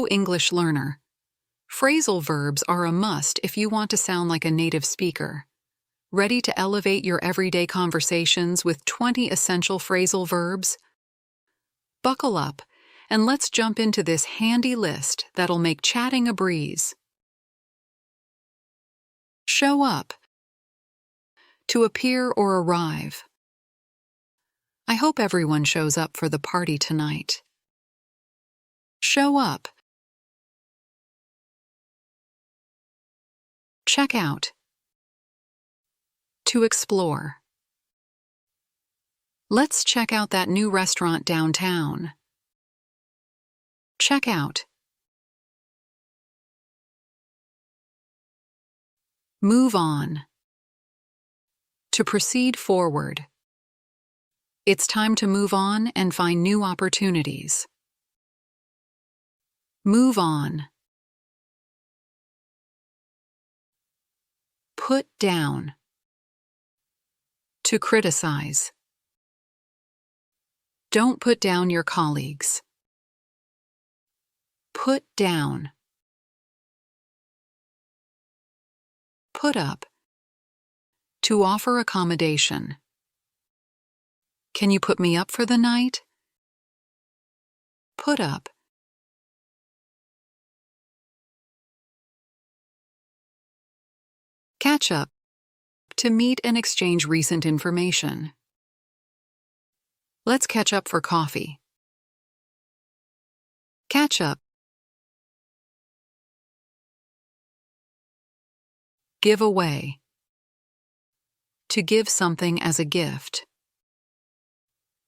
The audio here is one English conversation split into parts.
Hello, English learner. Phrasal verbs are a must if you want to sound like a native speaker. Ready to elevate your everyday conversations with 20 essential phrasal verbs? Buckle up, and let's jump into this handy list that'll make chatting a breeze. Show up. To appear or arrive. I hope everyone shows up for the party tonight. Show up. Check out. To explore. Let's check out that new restaurant downtown. Check out. Move on. To proceed forward. It's time to move on and find new opportunities. Move on. Put down. To criticize. Don't put down your colleagues. Put down. Put up. To offer accommodation. Can you put me up for the night? Put up. Catch up. To meet and exchange recent information. Let's catch up for coffee. Catch up. Give away. To give something as a gift.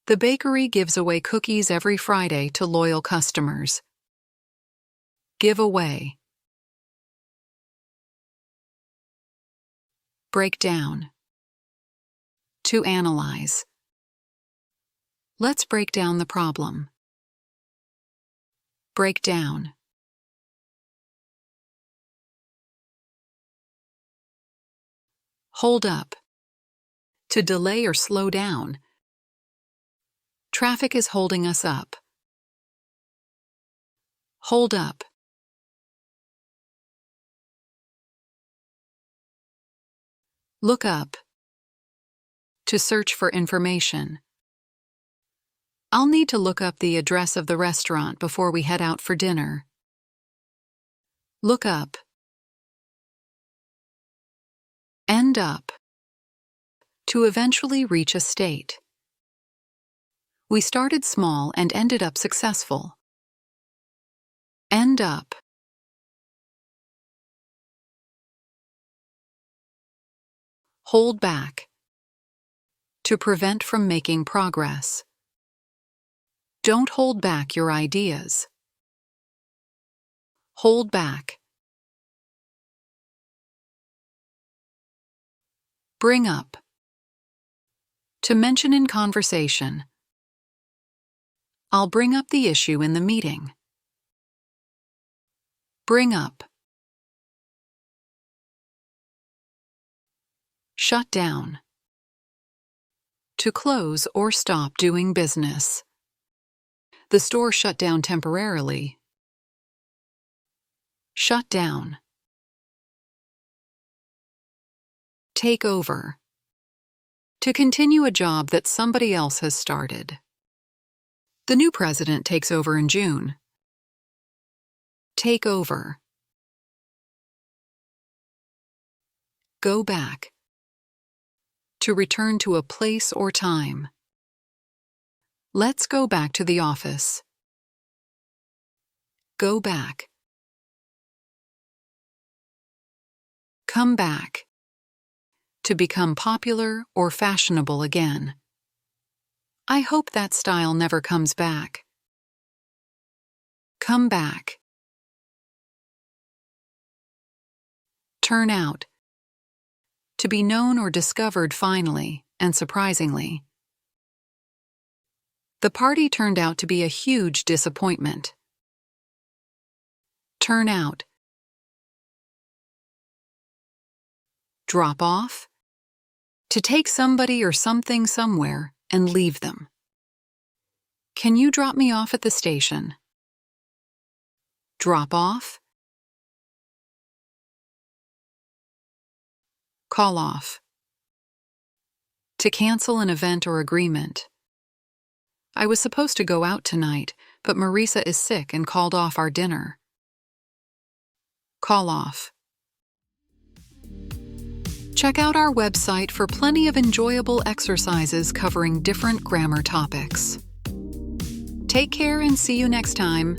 The bakery gives away cookies every Friday to loyal customers. Give away. Break down. To analyze. Let's break down the problem. Break down. Hold up. To delay or slow down. Traffic is holding us up. Hold up. Look up. To search for information. I'll need to look up the address of the restaurant before we head out for dinner. Look up. End up. To eventually reach a state. We started small and ended up successful. End up. Hold back. To prevent from making progress. Don't hold back your ideas. Hold back. Bring up. To mention in conversation. I'll bring up the issue in the meeting. Bring up. Shut down. To close or stop doing business. The store shut down temporarily. Shut down. Take over. To continue a job that somebody else has started. The new president takes over in June. Take over. Go back. To return to a place or time. Let's go back to the office. Go back. Come back. To become popular or fashionable again. I hope that style never comes back. Come back. Turn out. To be known or discovered finally and surprisingly. The party turned out to be a huge disappointment. Turn out. Drop off. To take somebody or something somewhere and leave them. Can you drop me off at the station? Drop off. Call off. To cancel an event or agreement. I was supposed to go out tonight, but Marisa is sick and called off our dinner. Call off. Check out our website for plenty of enjoyable exercises covering different grammar topics. Take care and see you next time.